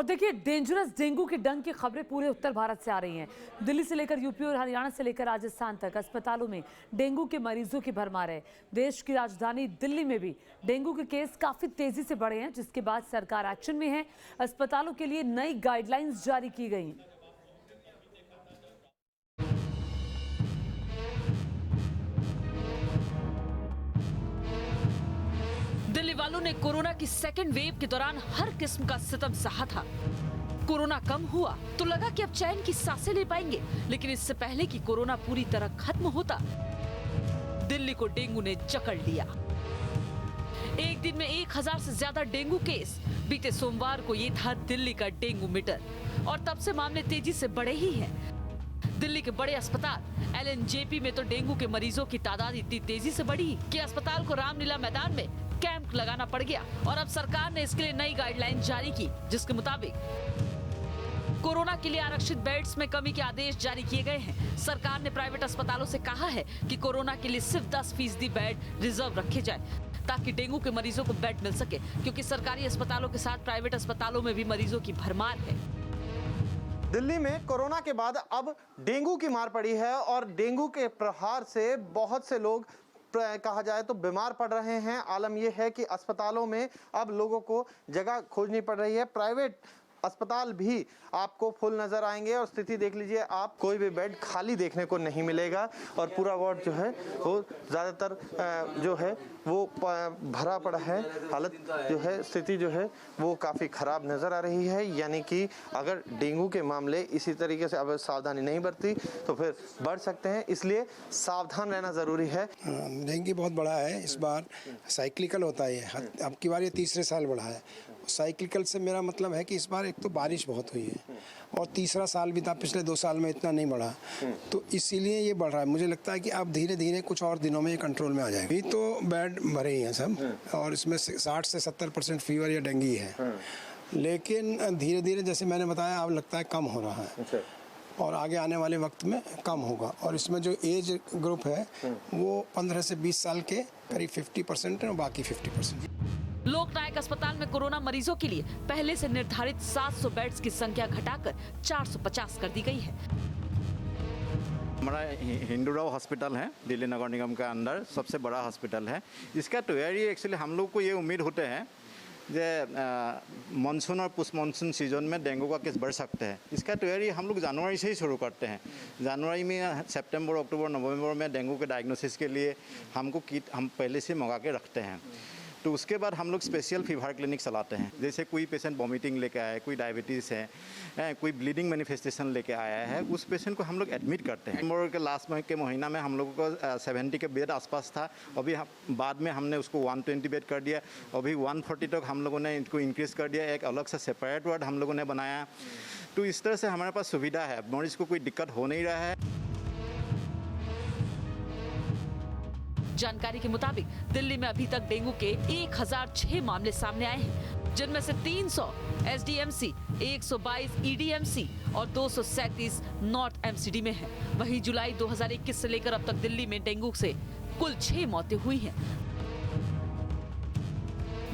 देखिए, dangerous dengue के डंक की खबरें पूरे उत्तर भारत से आ रही हैं। दिल्ली से लेकर यूपी और हरियाणा से लेकर राजस्थान तक अस्पतालों में डेंगू के मरीजों की भरमार है। देश की राजधानी दिल्ली में भी डेंगू के केस काफी तेजी से बढ़े हैं, जिसके बाद सरकार एक्शन में है। अस्पतालों के लिए नई गाइडलाइंस जारी की गई हैं। दिल्ली वालों ने कोरोना की सेकेंड वेव के दौरान हर किस्म का सितम सहा था। कोरोना कम हुआ तो लगा कि अब चैन की सांसें ले पाएंगे, लेकिन इससे पहले कि कोरोना पूरी तरह खत्म होता, दिल्ली को डेंगू ने जकड़ लिया। एक दिन में 1000 से ज्यादा डेंगू केस। बीते सोमवार को ये था दिल्ली का डेंगू मीटर, और तब से मामले तेजी से बढ़े ही हैं। दिल्ली के बड़े अस्पताल एलएनजेपी में तो डेंगू के मरीजों की तादाद इतनी तेजी से बढ़ी कि अस्पताल को रामलीला मैदान में कैंप लगाना पड़ गया। और अब सरकार ने इसके लिए नई गाइडलाइन जारी की, जिसके मुताबिक कोरोना के लिए आरक्षित बेड्स में कमी के आदेश जारी किए गए हैं। सरकार ने प्राइवेट अस्पतालों से कहा है कि कोरोना के लिए सिर्फ 10% बेड रिजर्व रखे जाए, ताकि डेंगू के मरीजों को बेड मिल सके, क्योंकि सरकारी अस्पतालों के साथ प्राइवेट अस्पतालों में भी मरीजों की भरमार है। दिल्ली में कोरोना के बाद अब डेंगू की मार पड़ी है, और डेंगू के प्रहार से बहुत से लोग कहा जाए तो बीमार पड़ रहे हैं। आलम यह है कि अस्पतालों में अब लोगों को जगह खोजनी पड़ रही है। प्राइवेट अस्पताल भी आपको फुल नजर आएंगे, और स्थिति देख लीजिए आप, कोई भी बेड खाली देखने को नहीं मिलेगा, और पूरा वार्ड जो है वो ज़्यादातर जो है वो भरा पड़ा है। हालत जो है, स्थिति जो है वो काफ़ी ख़राब नज़र आ रही है। यानी कि अगर डेंगू के मामले इसी तरीके से अब सावधानी नहीं बरती तो फिर बढ़ सकते हैं, इसलिए सावधान रहना ज़रूरी है। डेंगू बहुत बड़ा है, इस बार साइक्लिकल होता है। अब की बार ये तीसरे साल बढ़ा है। साइक्लिकल से मेरा मतलब है कि इस बार एक तो बारिश बहुत हुई है, और तीसरा साल भी था, पिछले 2 साल में इतना नहीं बढ़ा, तो इसीलिए ये बढ़ रहा है। मुझे लगता है कि अब धीरे धीरे कुछ और दिनों में ये कंट्रोल में आ जाएगा। अभी तो बेड भरे ही हैं सब, और इसमें 60 से 70% फीवर या डेंगू है, लेकिन धीरे धीरे जैसे मैंने बताया अब लगता है कम हो रहा है, और आगे आने वाले वक्त में कम होगा। और इसमें जो एज ग्रुप है वो 15 से 20 साल के करीब 50% है, और बाकी 50%। लोकनायक अस्पताल में कोरोना मरीजों के लिए पहले से निर्धारित 700 बेड्स की संख्या घटाकर 450 कर दी गई है। हमारा हिंदूराव हॉस्पिटल है, दिल्ली नगर निगम का अंदर सबसे बड़ा हॉस्पिटल है। इसका तैयारी एक्चुअली हम लोग को ये उम्मीद होते हैं कि मानसून और पोस्ट मानसून सीजन में डेंगू का केस बढ़ सकते हैं। इसका तैयारी हम लोग जनवरी से ही शुरू करते हैं। जनवरी में, सितंबर, अक्टूबर, नवंबर में डेंगू के डायग्नोसिस के लिए हमको किट हम पहले से मंगा के रखते हैं। तो उसके बाद हम लोग स्पेशल फीवर क्लिनिक चलाते हैं। जैसे कोई पेशेंट वॉमिटिंग लेके आया है, कोई डायबिटीज़ है, कोई ब्लीडिंग मैनिफेस्टेशन लेके आया है, उस पेशेंट को हम लोग एडमिट करते हैं। नवंबर के लास्ट मंथ के महीना में हम लोगों को 70 के बेड आसपास था। अभी बाद में हमने उसको 120 बेड कर दिया। अभी 140 तक हम लोगों ने इनको इंक्रीज़ कर दिया। एक अलग से सेपरेट वार्ड हम लोगों ने बनाया। तो इस तरह से हमारे पास सुविधा है, मरीज को कोई दिक्कत हो नहीं रहा है। जानकारी के मुताबिक दिल्ली में अभी तक डेंगू के 1006 मामले सामने आए हैं, जिनमें से 300 एसडीएमसी, 122 ईडीएमसी और 237 नॉर्थ एमसीडी में है। वहीं जुलाई 2021 से लेकर अब तक दिल्ली में डेंगू से कुल 6 मौतें हुई हैं।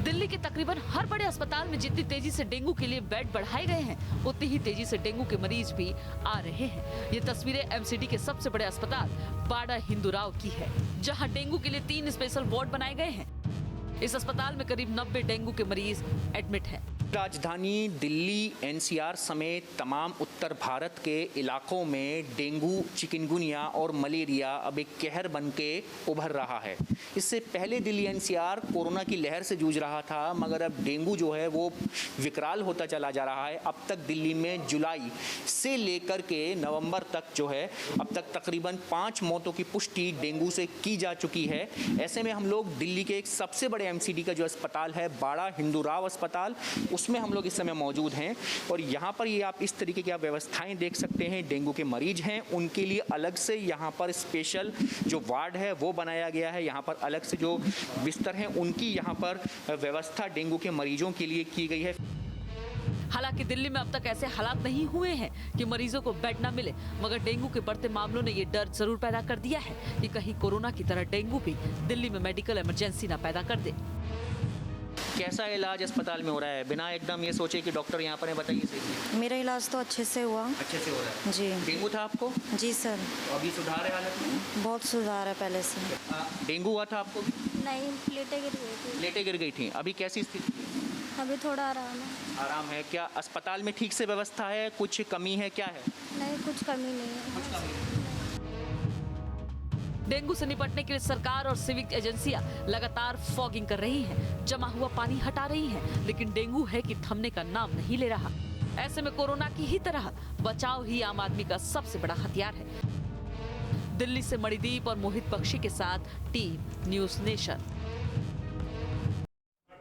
दिल्ली के तकरीबन हर बड़े अस्पताल में जितनी तेजी से डेंगू के लिए बेड बढ़ाए गए हैं, उतनी ही तेजी से डेंगू के मरीज भी आ रहे हैं। ये तस्वीरें एमसीडी के सबसे बड़े अस्पताल बाड़ा हिंदूराव की है, जहां डेंगू के लिए 3 स्पेशल वार्ड बनाए गए हैं। इस अस्पताल में करीब 90 डेंगू के मरीज एडमिट हैं। राजधानी दिल्ली, एनसीआर समेत तमाम उत्तर भारत के इलाकों में डेंगू, चिकनगुनिया और मलेरिया अब एक कहर बन के उभर रहा है। इससे पहले दिल्ली एनसीआर कोरोना की लहर से जूझ रहा था, मगर अब डेंगू जो है वो विकराल होता चला जा रहा है। अब तक दिल्ली में जुलाई से लेकर के नवंबर तक जो है, अब तक तकरीबन 5 मौतों की पुष्टि डेंगू से की जा चुकी है। ऐसे में हम लोग दिल्ली के एक सबसे बड़े एमसीडी का जो अस्पताल है, बाड़ा हिंदूराव अस्पताल, उसमें हम लोग इस समय मौजूद हैं। और यहाँ पर ये आप इस तरीके की आप व्यवस्थाएं देख सकते हैं। डेंगू के मरीज हैं, उनके लिए अलग से यहाँ पर स्पेशल जो वार्ड है वो बनाया गया है। यहाँ पर अलग से जो बिस्तर हैं उनकी यहाँ पर व्यवस्था डेंगू के मरीजों के लिए की गई है। हालांकि दिल्ली में अब तक ऐसे हालात नहीं हुए हैं कि मरीजों को बेड न मिले, मगर डेंगू के बढ़ते मामलों ने ये डर जरूर पैदा कर दिया है कि कहीं कोरोना की तरह डेंगू भी दिल्ली में मेडिकल इमरजेंसी न पैदा कर दे। कैसा इलाज अस्पताल में हो रहा है, बिना एकदम ये सोचे कि डॉक्टर यहाँ पर है, बताइए सही। मेरा इलाज तो अच्छे से हुआ। अच्छे से हो रहा है। जी डेंगू था आपको? जी सर, तो अभी सुधार है हालत में? बहुत सुधार है पहले से। डेंगू हुआ था आपको? नहीं, प्लेटें गिर गई थी। लेटे गिर गई थी, अभी कैसी स्थिति है? अभी थोड़ा आराम है। आराम है। क्या अस्पताल में ठीक से व्यवस्था है, कुछ कमी है, क्या है? नहीं, कुछ कमी नहीं है। डेंगू से निपटने के लिए सरकार और सिविक एजेंसियां लगातार फॉगिंग कर रही हैं, जमा हुआ पानी हटा रही हैं, लेकिन डेंगू है कि थमने का नाम नहीं ले रहा। ऐसे में कोरोना की ही तरह बचाव ही आम आदमी का सबसे बड़ा हथियार है। दिल्ली से मणिदीप और मोहित बख्शी के साथ टीम न्यूज़ नेशन।